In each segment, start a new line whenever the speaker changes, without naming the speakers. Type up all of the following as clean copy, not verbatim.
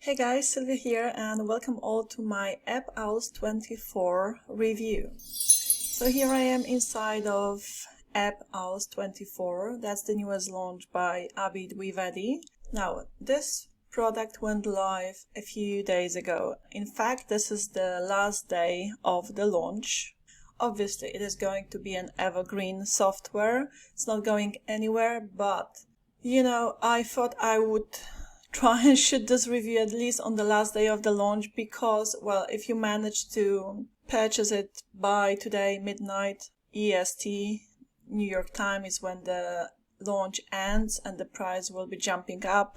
Hey guys, Sylwia here and welcome all to my AppOwls24 review. So here I am inside of AppOwls24. That's the newest launch by AppOwls24. Now, this product went live a few days ago. In fact, this is the last day of the launch. Obviously, it is going to be an evergreen software. It's not going anywhere, but I thought I would try and shoot this review at least on the last day of the launch because, well, if you manage to purchase it by today, midnight EST, New York time is when the launch ends and the price will be jumping up.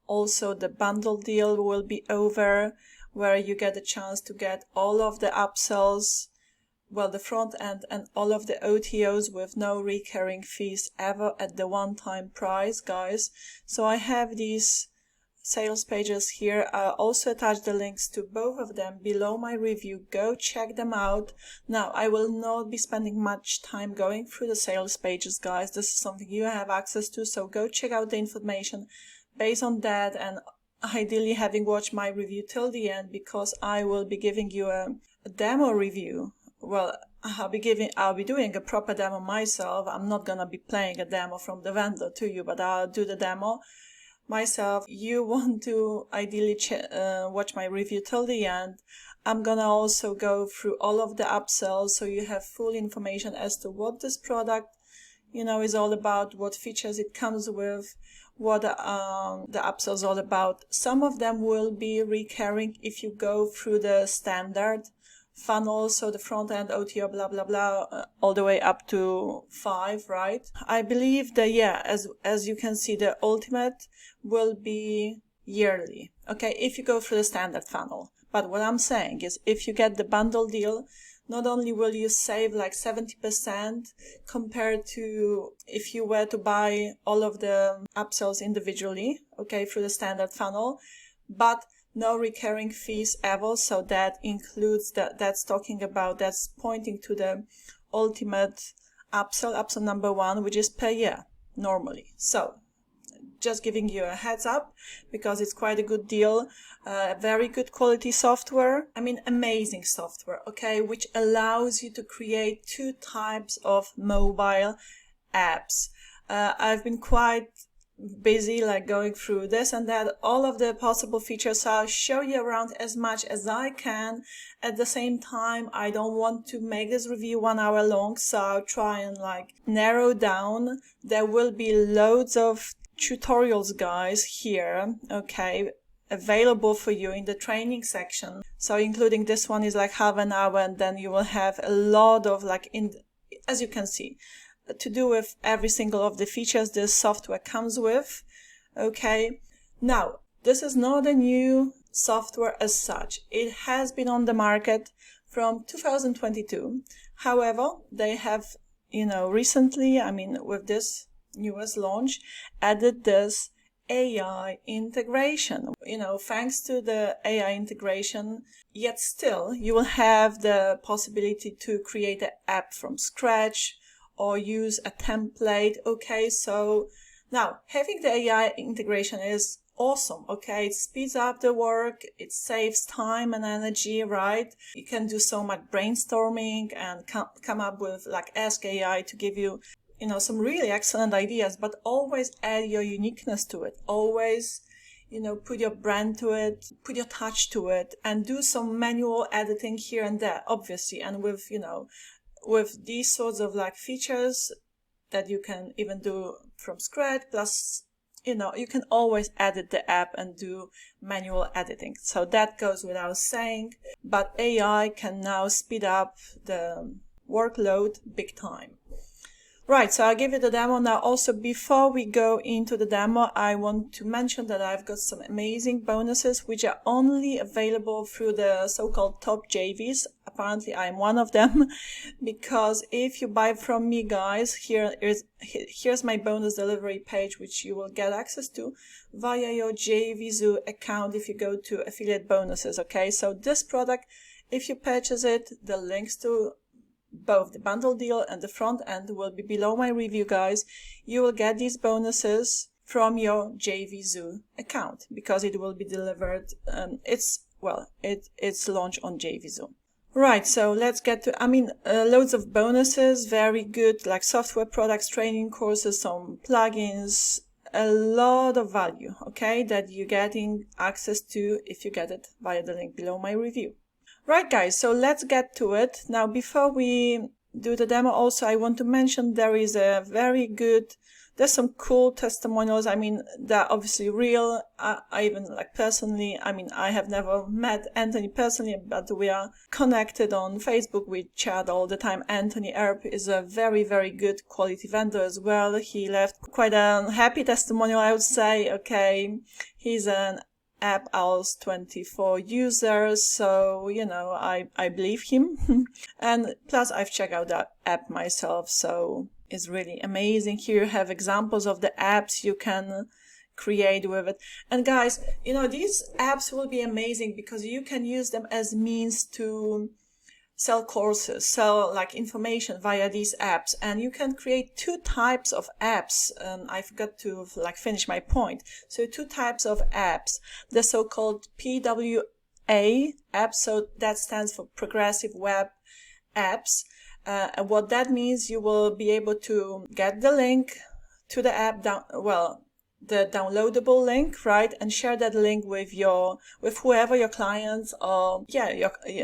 Also, the bundle deal will be over where you get a chance to get all of the upsells, well, the front end and all of the otos with no recurring fees ever at the one-time price, guys. So I have these sales pages here. I'll also attach the links to both of them below my review. Go check them out. Now, I will not be spending much time going through the sales pages, guys. This is something you have access to, so go check out the information based on that, and ideally having watched my review till the end, because I will be giving you a demo review. Well, I'll be doing a proper demo myself. I'm not gonna be playing a demo from the vendor to you, but I'll do the demo myself. You want to ideally watch my review till the end. I'm gonna also go through all of the upsells so you have full information as to what this product is all about, what features it comes with, what the upsells all about. Some of them will be recurring if you go through the standard funnel, so the front end OTO blah blah blah, all the way up to 5, right? I believe that, yeah, as you can see, the ultimate will be yearly, okay, if you go through the standard funnel. But what I'm saying is, if you get the bundle deal, not only will you save like 70% compared to if you were to buy all of the upsells individually, okay, through the standard funnel, but no recurring fees ever. So that includes that's pointing to the ultimate upsell number 1, which is per year normally. So just giving you a heads up because it's quite a good deal. Very good quality software. I mean, amazing software, okay, which allows you to create 2 types of mobile apps. I've been quite busy going through this and that, all of the possible features. So I'll show you around as much as I can. At the same time, I don't want to make this review 1 hour long, so I'll try and narrow down. There will be loads of tutorials, guys, here, okay, available for you in the training section. So including this one is half an hour, and then you will have a lot of as you can see, to do with every single of the features this software comes with. Okay, now this is not a new software as such. It has been on the market from 2022. However, they have recently, I mean with this newest launch, added this AI integration. Thanks to the AI integration, yet still you will have the possibility to create an app from scratch or use a template. Okay, so now having the AI integration is awesome. Okay, it speeds up the work, it saves time and energy, right? You can do so much brainstorming and come up with ask AI to give you some really excellent ideas, but always add your uniqueness to it. Always put your brand to it, put your touch to it, and do some manual editing here and there, obviously. And with these sorts of features that you can even do from scratch, plus you can always edit the app and do manual editing. So that goes without saying, but AI can now speed up the workload big time. Right, so I'll give you the demo now. Also, before we go into the demo, I want to mention that I've got some amazing bonuses which are only available through the so-called top JVs. Apparently, I'm one of them, because if you buy from me, guys, here's my bonus delivery page, which you will get access to via your JVZoo account if you go to affiliate bonuses. Okay, so this product, if you purchase it, the links to both the bundle deal and the front end will be below my review, guys. You will get these bonuses from your JVZoo account, because it will be delivered. It's launched on JVZoo. Right, so let's get to, loads of bonuses, very good, like software products, training courses, some plugins, a lot of value, okay, that you're getting access to if you get it via the link below my review. Right, guys, so let's get to it. Now, before we do the demo, also I want to mention there's some cool testimonials. They're obviously real. I even, like, personally, I have never met Anthony personally, but we are connected on Facebook. We chat all the time. Anthony Earp is a very, very good quality vendor as well. He left quite a happy testimonial, I would say. Okay, he's an AppOwls24 user, so, I believe him. And plus, I've checked out that app myself, so it's really amazing. Here you have examples of the apps you can create with it. And guys, these apps will be amazing because you can use them as means to sell courses, sell like information via these apps. And you can create two types of apps. I forgot to finish my point. So two types of apps, the so-called PWA apps. So that stands for Progressive Web Apps. And what that means, you will be able to get the link to the app, the downloadable link, right, and share that link with whoever your clients are.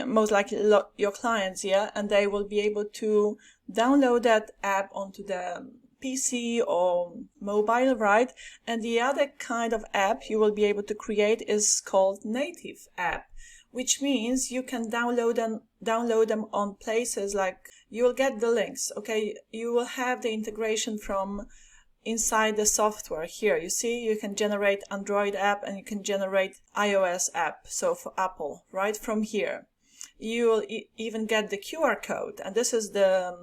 Most likely your clients, and they will be able to download that app onto the PC or mobile, right? And the other kind of app you will be able to create is called native app, which means you can download them on places like, you will get the links, okay? You will have the integration from inside the software. Here, you see, you can generate Android app and you can generate iOS app, so for Apple, right, from here. You will even get the QR code, and this is the,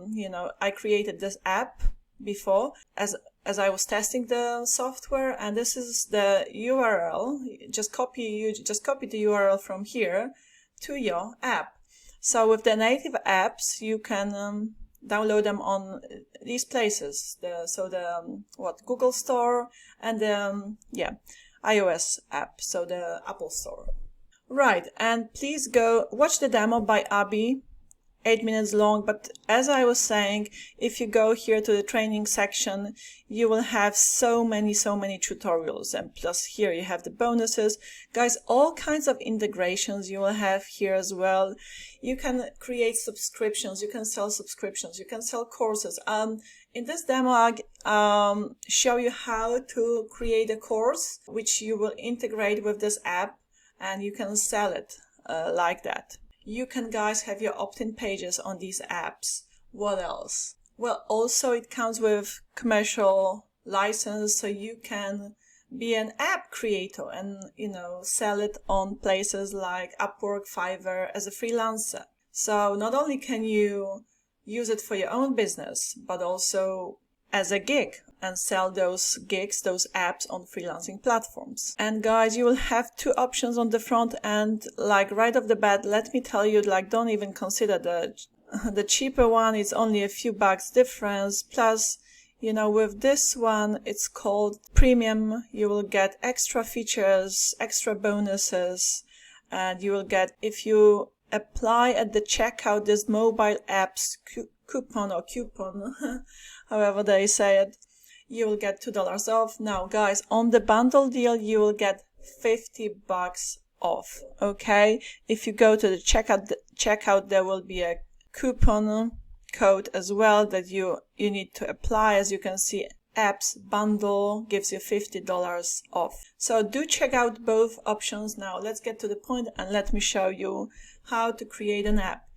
I created this app before as I was testing the software, and this is the URL. You just copy the URL from here to your app. So with the native apps, you can download them on these places. Google Store and the iOS app, so the Apple Store. Right, and please go watch the demo by Abby. 8 minutes long, but as I was saying, if you go here to the training section, you will have so many tutorials, and plus here you have the bonuses. Guys, all kinds of integrations you will have here as well. You can create subscriptions, you can sell subscriptions, you can sell courses. In this demo, I'll show you how to create a course, which you will integrate with this app, and you can sell it like that. You can, guys, have your opt-in pages on these apps. What else? Well, also it comes with commercial license, so you can be an app creator and, sell it on places like Upwork, Fiverr as a freelancer. So not only can you use it for your own business, but also as a gig and sell those gigs, those apps on freelancing platforms. And guys, you will have two options on the front end, like right off the bat. Let me tell you, don't even consider the cheaper one. It's only a few bucks difference. Plus, with this one, it's called premium. You will get extra features, extra bonuses, and you will get, if you apply at the checkout, this mobile apps coupon, however they say it, you will get $2 off. Now, guys, on the bundle deal, you will get $50 off, okay? If you go to the checkout, there will be a coupon code as well that you need to apply. As you can see, apps bundle gives you $50 off. So do check out both options. Now, let's get to the point and let me show you how to create an app.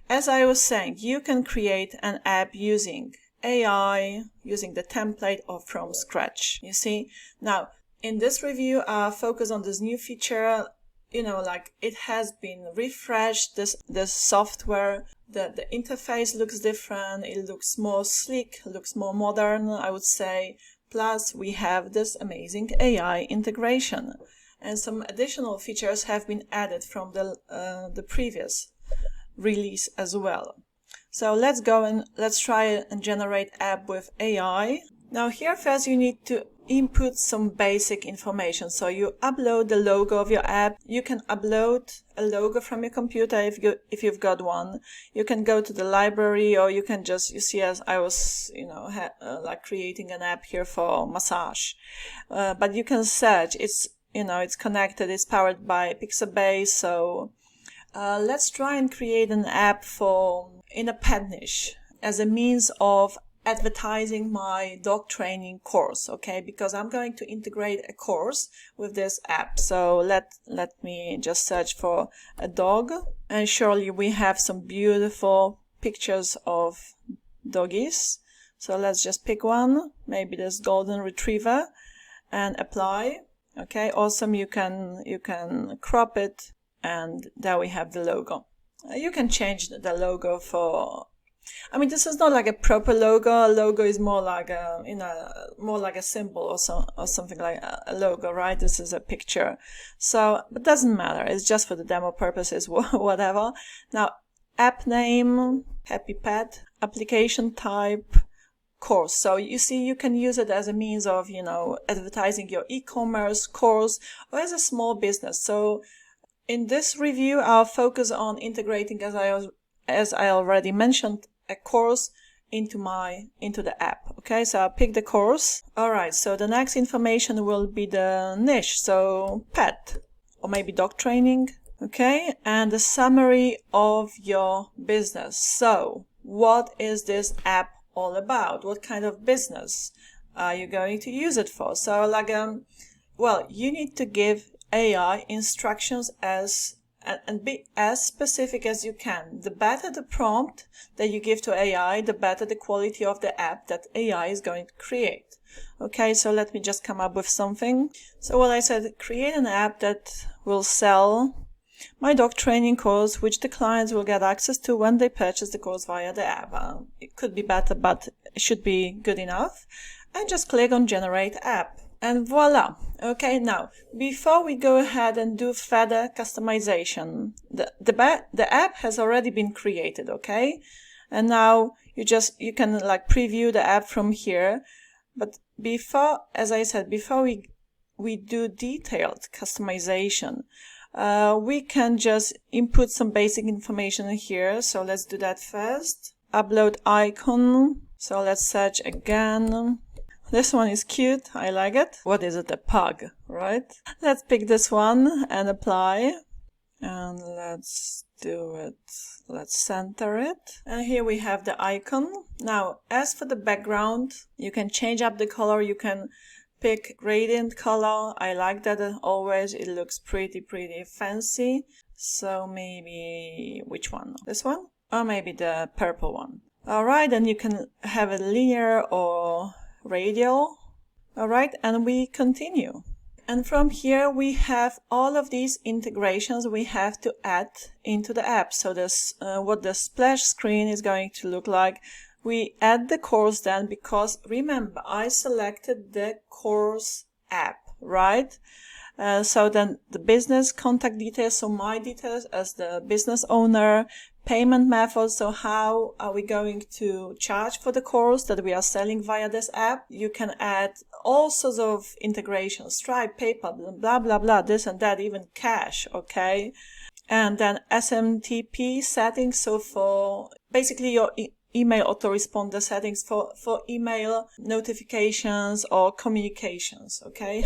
As I was saying, you can create an app using AI, using the template, or from scratch. You see, now in this review, I focus on this new feature. It has been refreshed. This software, the interface looks different. It looks more sleek, looks more modern, I would say. Plus, we have this amazing AI integration, and some additional features have been added from the previous release as well. So let's go and let's try and generate app with AI. Now here first you need to input some basic information. So you upload the logo of your app. You can upload a logo from your computer if you've got one. You can go to the library, or you can just, you see, as I was, like creating an app here for massage. But you can search. It's connected. It's powered by Pixabay. So let's try and create an app in a pet niche as a means of advertising my dog training course, okay? Because I'm going to integrate a course with this app. So let me just search for a dog, and surely we have some beautiful pictures of doggies. So let's just pick one, maybe this golden retriever, and apply. Okay, awesome. You can crop it, and there we have the logo. You can change the logo for, I mean, this is not like a proper logo. A logo is more like more like a symbol or something like a logo, right? This is a picture. So it doesn't matter. It's just for the demo purposes, whatever. Now, app name, Happy Pet, application type, course. So you see, you can use it as a means of, advertising your e-commerce course, or as a small business. So in this review, I'll focus on integrating, as I already mentioned, a course into the app. Okay, so I'll pick the course. All right, so the next information will be the niche, so pet, or maybe dog training. Okay, and the summary of your business. So what is this app all about? What kind of business are you going to use it for? So well, you need to give AI instructions and be as specific as you can. The better the prompt that you give to AI, the better the quality of the app that AI is going to create. Okay, so let me just come up with something. So what I said, create an app that will sell my dog training course, which the clients will get access to when they purchase the course via the app. It could be better, but it should be good enough. And just click on generate app. And voila. Okay, now, before we go ahead and do further customization, the app has already been created, okay? And now you can like preview the app from here. But before, as I said, before we do detailed customization, we can just input some basic information here. So let's do that first. Upload icon. So let's search again. This one is cute. I like it. What is it? A pug, right? Let's pick this one and apply. And let's do it. Let's center it. And here we have the icon. Now, as for the background, you can change up the color. You can pick gradient color. I like that always. It looks pretty fancy. So maybe, which one? This one? Or maybe the purple one. All right, and you can have a linear or radial. All right, and we continue. And from here we have all of these integrations we have to add into the app. So this what the splash screen is going to look like. We add the course then, because remember, I selected the course app, right? So then the business contact details, so my details as the business owner, payment methods, so how are we going to charge for the course that we are selling via this app? You can add all sorts of integrations, Stripe, PayPal, blah, blah, blah, this and that, even cash, okay? And then SMTP settings, so for basically your email autoresponder settings for email notifications or communications, okay?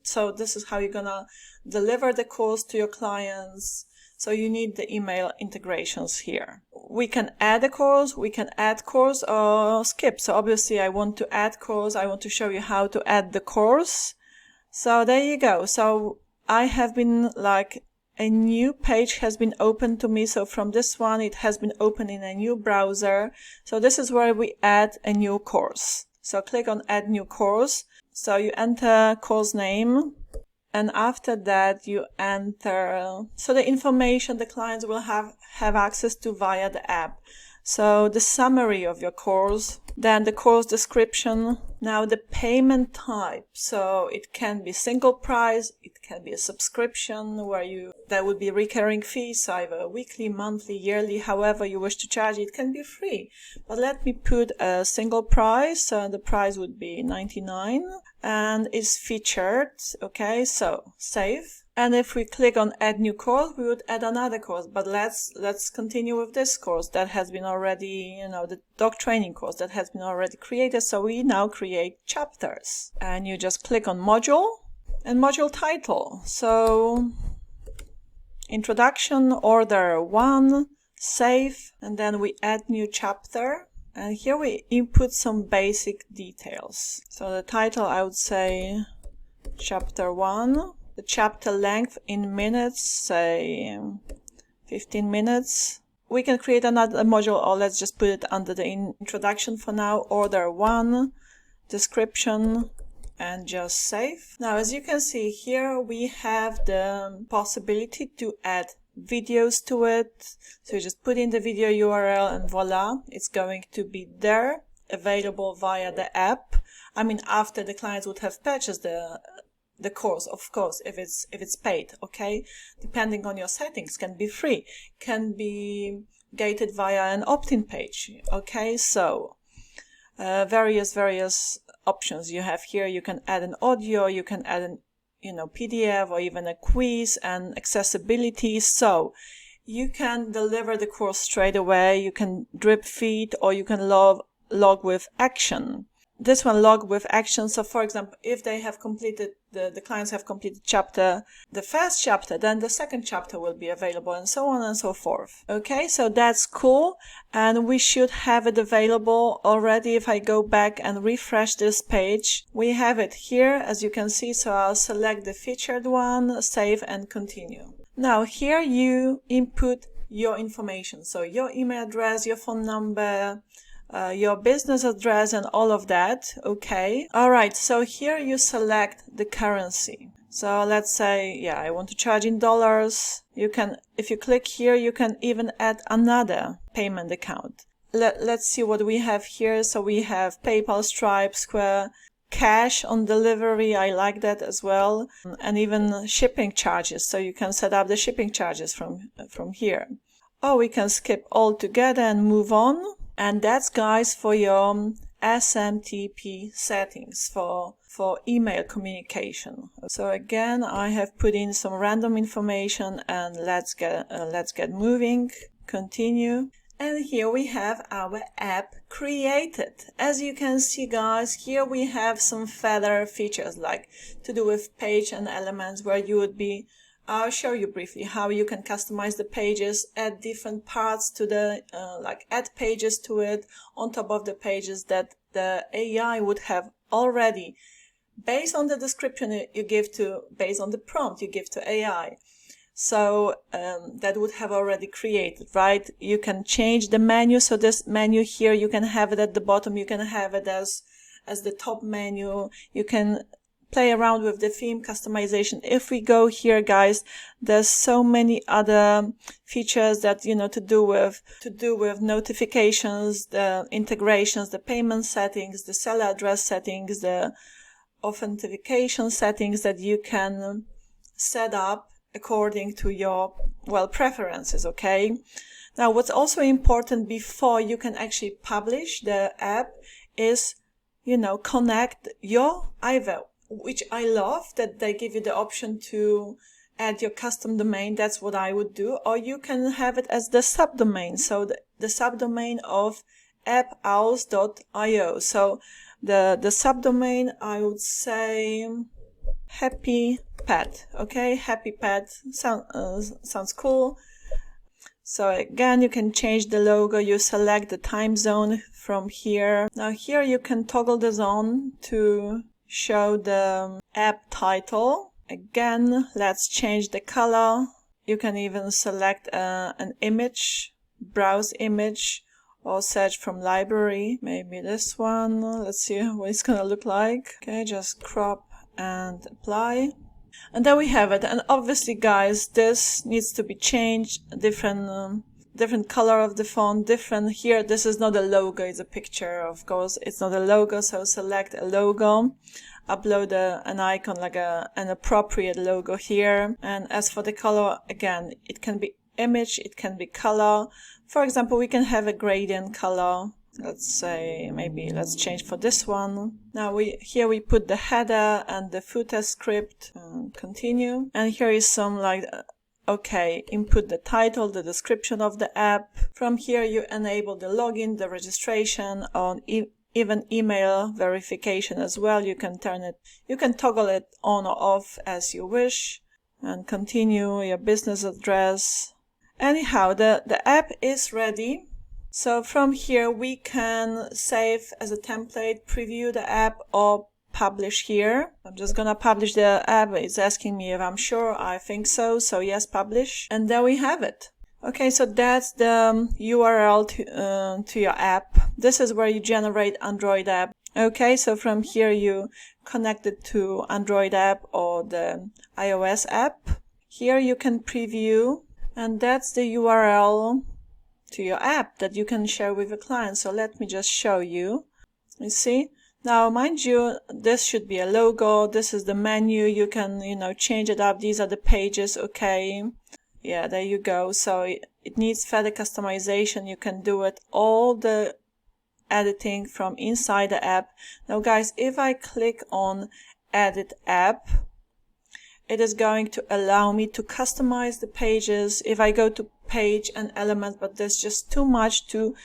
So this is how you're gonna deliver the course to your clients. So you need the email integrations here. We can add a course, we can add course or skip. So obviously I want to add course. I want to show you how to add the course. So there you go. So I have been like, a new page has been opened to me. So from this one, it has been opened in a new browser. So this is where we add a new course. So click on add new course. So you enter course name. And after that, you enter, so the information the clients will have access to via the app. So the summary of your course, then the course description, now the payment type. So it can be single price, it can be a subscription where that would be recurring fees, either weekly, monthly, yearly, however you wish to charge. It can be free, but let me put a single price. So the price would be 99 and is featured. Okay, so save. And if we click on add new course, we would add another course. But let's continue with this course that has been already, the dog training course that has been already created. So we now create chapters. And you just click on module and module title. So introduction, order 1, save, and then we add new chapter. And here we input some basic details. So the title, I would say chapter 1. The chapter length in minutes, say 15 minutes. We can create another module, or let's just put it under the introduction for now. Order 1, description, and just save. Now, as you can see here, we have the possibility to add videos to it. So you just put in the video URL and voila, it's going to be there, available via the app. I mean, after the clients would have purchased the course, of course, if it's paid, okay? Depending on your settings, can be free, can be gated via an opt-in page, okay? So various options you have here. You can add an audio, you can add an PDF or even a quiz and accessibility. So you can deliver the course straight away, you can drip feed, or you can log with action. This one, log with action. So for example, if they have completed, the clients have completed the first chapter, then the second chapter will be available, and so on and so forth. Okay, so that's cool. And we should have it available already. If I go back and refresh this page, we have it here, as you can see. So I'll select the featured one, save and continue. Now here you input your information. So your email address, your phone number, your business address and all of that. Okay. All right. So here you select the currency. So let's say, I want to charge in dollars. You can, if you click here, you can even add another payment account. Let's see what we have here. So we have PayPal, Stripe, Square, cash on delivery. I like that as well. And even shipping charges. So you can set up the shipping charges from here. Or we can skip all together and move on. And that's, guys, for your SMTP settings for email communication. So again, I have put in some random information, and let's get moving. Continue. And here we have our app created. As you can see, guys, here we have some further features like to do with page and elements, where you would be I'll show you briefly how you can customize the pages, add different parts to the, like add pages to it on top of the pages that the AI would have already, based on the description you give to, based on the prompt you give to AI. So that would have already created, right? You can change the menu. So this menu here, you can have it at the bottom. You can have it as the top menu. You can play around with the theme customization. If we go here, guys, there's so many other features that, to do with notifications, the integrations, the payment settings, the seller address settings, the authentication settings that you can set up according to your, preferences, okay? Now, what's also important before you can actually publish the app is, connect your either, which I love that they give you the option to add your custom domain. That's what I would do. Or you can have it as the subdomain. So the subdomain of AppOwls.io. So the subdomain, I would say Happy Pet. Okay, Happy Pet sounds cool. So again, you can change the logo. You select the time zone from here. Now here you can toggle the zone to show the app title. Again, let's change the color. You can even select an image, browse image, or search from library. Maybe this one. Let's see what it's gonna look like. Okay, just crop and apply. And there we have it. And obviously, guys, this needs to be changed. Different different color of the font, different here. This is not a logo, it's a picture, of course. It's not a logo, so select a logo, upload an icon like an appropriate logo here. And as for the color, again, it can be image, it can be color. For example, we can have a gradient color. Let's say, maybe let's change for this one. Now here we put the header and the footer script, and continue. And here is some like, okay, input the title, the description of the app. From here you enable the login, the registration, on even email verification as well. You can toggle it on or off as you wish, and continue your business address. Anyhow, the app is ready. So from here we can save as a template, preview the app, or publish here. I'm just gonna publish the app. It's asking me if I'm sure. I think so. So yes, publish. And there we have it. Okay, so that's the URL to your app. This is where you generate Android app. Okay, so from here you connect it to Android app or the iOS app. Here you can preview, and that's the URL to your app that you can share with your clients. So let me just show you. You see? Now, mind you, this should be a logo. This is the menu. You can, change it up. These are the pages. Okay. Yeah, there you go. So it needs further customization. You can do it all the editing from inside the app. Now, guys, if I click on Edit App, it is going to allow me to customize the pages. If I go to page and element, but there's just too much to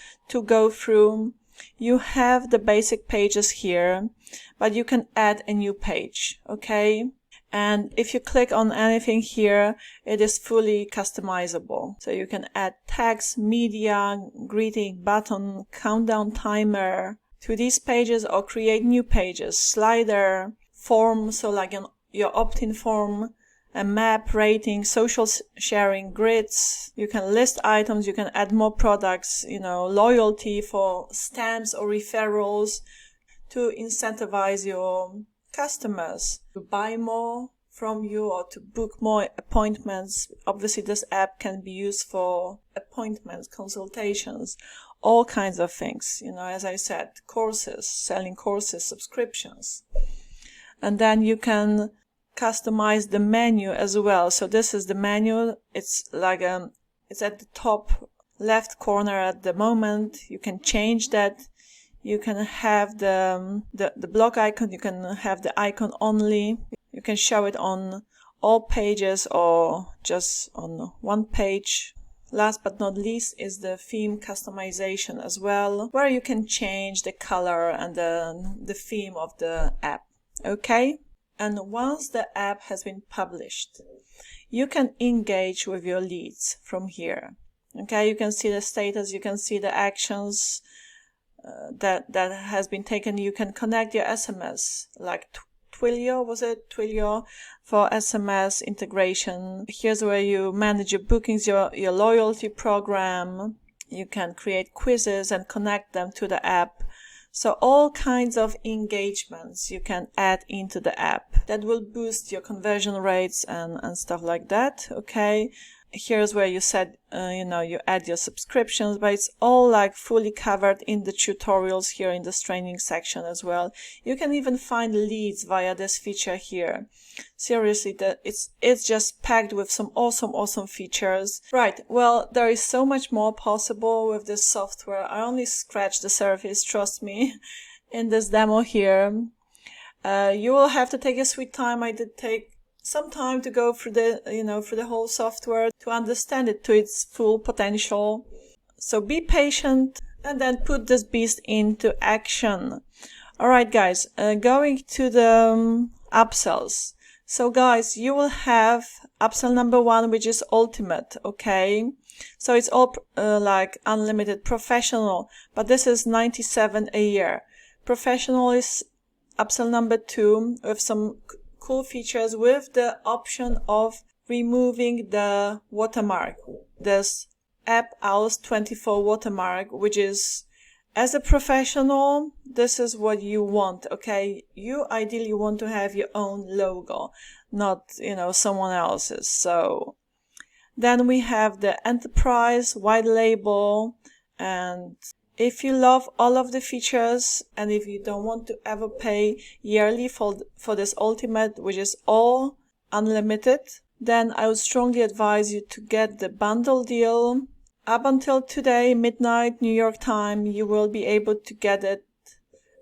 go through. You have the basic pages here, but you can add a new page, okay? And if you click on anything here, it is fully customizable. So you can add text, media, greeting, button, countdown timer to these pages, or create new pages, slider, form, so like your opt-in form, a map, rating, social sharing, grids. You can list items, you can add more products, loyalty for stamps or referrals to incentivize your customers to buy more from you or to book more appointments. Obviously, this app can be used for appointments, consultations, all kinds of things. As I said, courses, selling courses, subscriptions. And then you can customize the menu as well. So this is the menu. It's like it's at the top left corner at the moment. You can change that. You can have the block icon. You can have the icon only. You can show it on all pages or just on one page. Last but not least is the theme customization as well, where you can change the color and the theme of the app. Okay? And once the app has been published, you can engage with your leads from here. Okay, you can see the status, you can see the actions that has been taken. You can connect your SMS, like Twilio, was it? Twilio for SMS integration. Here's where you manage your bookings, your loyalty program. You can create quizzes and connect them to the app. So all kinds of engagements you can add into the app that will boost your conversion rates and stuff like that. Okay. Here's where you set, you add your subscriptions, but it's all like fully covered in the tutorials here in this training section as well. You can even find leads via this feature here. Seriously, it's just packed with some awesome features. Right, well, there is so much more possible with this software. I only scratched the surface, trust me, in this demo here. You will have to take a sweet time. I did take some time to go through the whole software to understand it to its full potential. So be patient and then put this beast into action. All right, guys, going to the upsells. So guys, you will have upsell number 1, which is ultimate. Okay. So it's all like unlimited professional, but this is $97 a year. Professional is upsell number 2 with some cool features, with the option of removing the watermark, this AppOwls24 watermark, which is, as a professional, this is what you want. Okay, you ideally want to have your own logo, not someone else's. So Then we have the enterprise white label, and if you love all of the features and if you don't want to ever pay yearly for this ultimate, which is all unlimited, then I would strongly advise you to get the bundle deal. Up until today, midnight New York time, you will be able to get it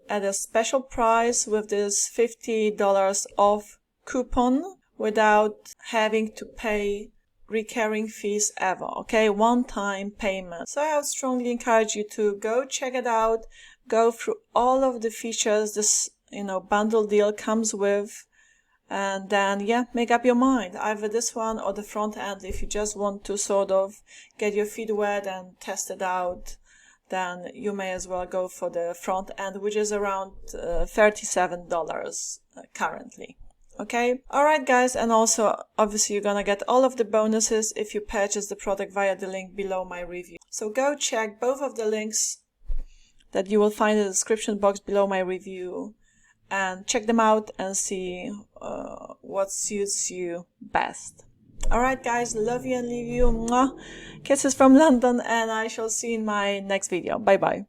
at a special price with this $50 off coupon without having to pay recurring fees ever, okay? One-time payment. So I would strongly encourage you to go check it out, go through all of the features this bundle deal comes with, and then yeah, make up your mind, either this one or the front end. If you just want to sort of get your feet wet and test it out, then you may as well go for the front end, which is around $37 currently. Okay, alright guys, and also obviously you're gonna get all of the bonuses if you purchase the product via the link below my review. So go check both of the links that you will find in the description box below my review and check them out and see what suits you best. Alright guys, love you and leave you. Mwah. Kisses from London, and I shall see you in my next video. Bye bye.